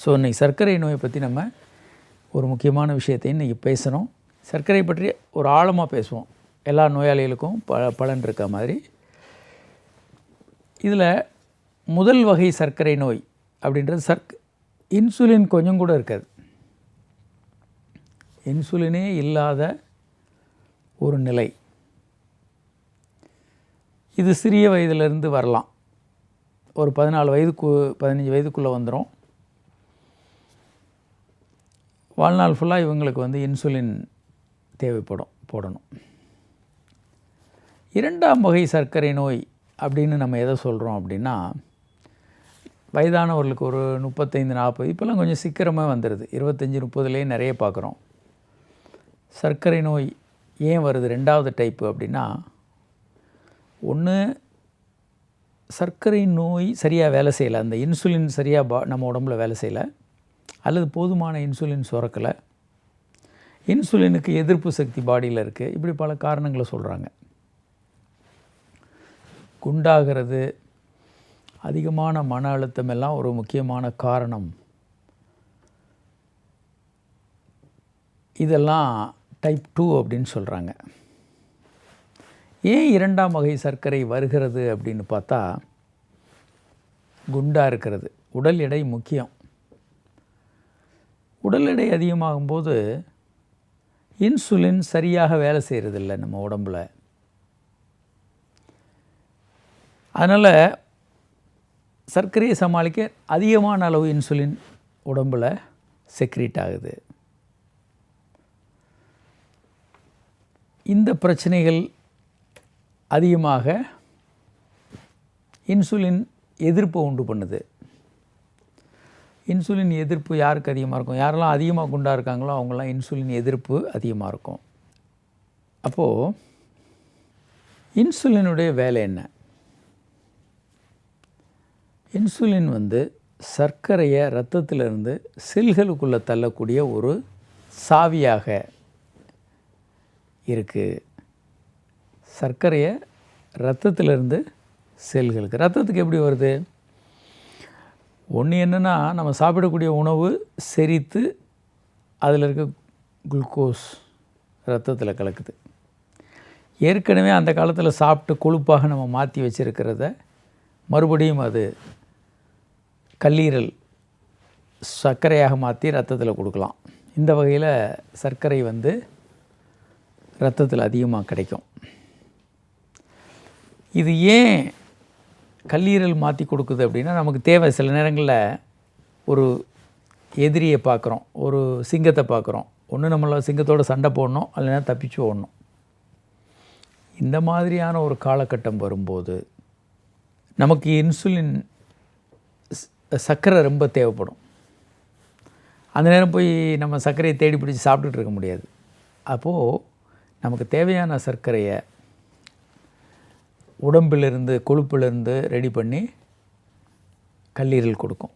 So இன்றைக்கி சர்க்கரை நோயை பற்றி நம்ம ஒரு முக்கியமான விஷயத்தை இன்றைக்கி பேசணும். சர்க்கரை பற்றி ஒரு ஆழமாக பேசுவோம். எல்லா நோயாளிகளுக்கும் பலன் இருக்க மாதிரி. இதில் முதல் வகை சர்க்கரை நோய் அப்படின்றது இன்சுலின் கொஞ்சம் கூட இருக்காது. இன்சுலினே இல்லாத ஒரு நிலை. இது சிறிய வயதிலிருந்து வரலாம். ஒரு 15 வயதுக்குள்ளே வந்துடும். வாழ்நாள் ஃபுல்லாக இவங்களுக்கு இன்சுலின் போடணும். இரண்டாம் வகை சர்க்கரை நோய் அப்படின்னு நம்ம எதை சொல்கிறோம் அப்படின்னா, வயதானவர்களுக்கு ஒரு 35-40, இப்போல்லாம் கொஞ்சம் சீக்கிரமாக வந்துடுது. 25-30லேயே நிறைய பார்க்குறோம். சர்க்கரை நோய் ஏன் வருது? ரெண்டாவது டைப்பு அப்படின்னா, ஒன்று சர்க்கரை நோய் சரியாக வேலை செய்யலை, அந்த இன்சுலின் சரியாக நம்ம உடம்புல வேலை செய்யலை, அல்லது போதுமான இன்சுலின் சுரக்கலை, இன்சுலினுக்கு எதிர்ப்பு சக்தி பாடியில் இருக்குது. இப்படி பல காரணங்களை சொல்கிறாங்க. குண்டாகிறது, அதிகமான மன அழுத்தம் எல்லாம் ஒரு முக்கியமான காரணம். இதெல்லாம் டைப் 2 அப்படின்னு சொல்கிறாங்க. ஏன் இரண்டாம் வகை சர்க்கரை வருகிறது அப்படின்னு பார்த்தா, குண்டாக இருக்கிறது. உடல் எடை முக்கியம். உடல் எடை அதிகமாகும்போது இன்சுலின் சரியாக வேலை செய்கிறதில்ல நம்ம உடம்பில். அதனால் சர்க்கரையை சமாளிக்க அதிகமான அளவு இன்சுலின் உடம்பில் செக்ரீட் ஆகுது. இந்த பிரச்சனைகள் அதிகமாக இன்சுலின் எதிர்ப்பை உண்டு பண்ணுது. இன்சுலின் எதிர்ப்பு யாருக்கு அதிகமாக இருக்கும்? யாரெல்லாம் அதிகமாக குண்டாக இருக்காங்களோ அவங்களாம் இன்சுலின் எதிர்ப்பு அதிகமாக இருக்கும். அப்போது இன்சுலினுடைய வேலை என்ன? இன்சுலின் சர்க்கரையை இரத்தத்திலிருந்து செல்களுக்குள்ளே தள்ளக்கூடிய ஒரு சாவியாக இருக்குது. சர்க்கரையை இரத்தத்திலிருந்து செல்களுக்கு, ரத்தத்துக்கு எப்படி வருது? ஒன்று என்னென்னா, நம்ம சாப்பிடக்கூடிய உணவு செரித்து அதில் இருக்க குளுக்கோஸ் இரத்தத்தில் கலக்குது. ஏற்கனவே அந்த காலத்தில் சாப்பிட்டு கொழுப்பாக நம்ம மாற்றி வச்சுருக்கிறத மறுபடியும் அது கல்லீரல் சர்க்கரையாக மாற்றி ரத்தத்தில் கொடுக்கலாம். இந்த வகையில் சர்க்கரை ரத்தத்தில் அதிகமாக கிடைக்கும். இது ஏன் கல்லீரல் மாற்றி கொடுக்குது அப்படின்னா, நமக்கு தேவை. சில நேரங்களில் ஒரு எதிரியை பார்க்குறோம், ஒரு சிங்கத்தை பார்க்குறோம். ஒன்று நம்மள சிங்கத்தோடு சண்டை போடணும், இல்லைன்னா தப்பிச்சு ஓடணும். இந்த மாதிரியான ஒரு காலகட்டம் வரும்போது நமக்கு இன்சுலின் சர்க்கரை ரொம்ப தேவைப்படும். அந்த நேரம் போய் நம்ம சர்க்கரையை தேடி பிடிச்சி சாப்பிட்டுட்டு இருக்க முடியாது. அப்போது நமக்கு தேவையான சர்க்கரையை உடம்பிலிருந்து, கொழுப்பிலிருந்து ரெடி பண்ணி கல்லீரல் கொடுக்கும்.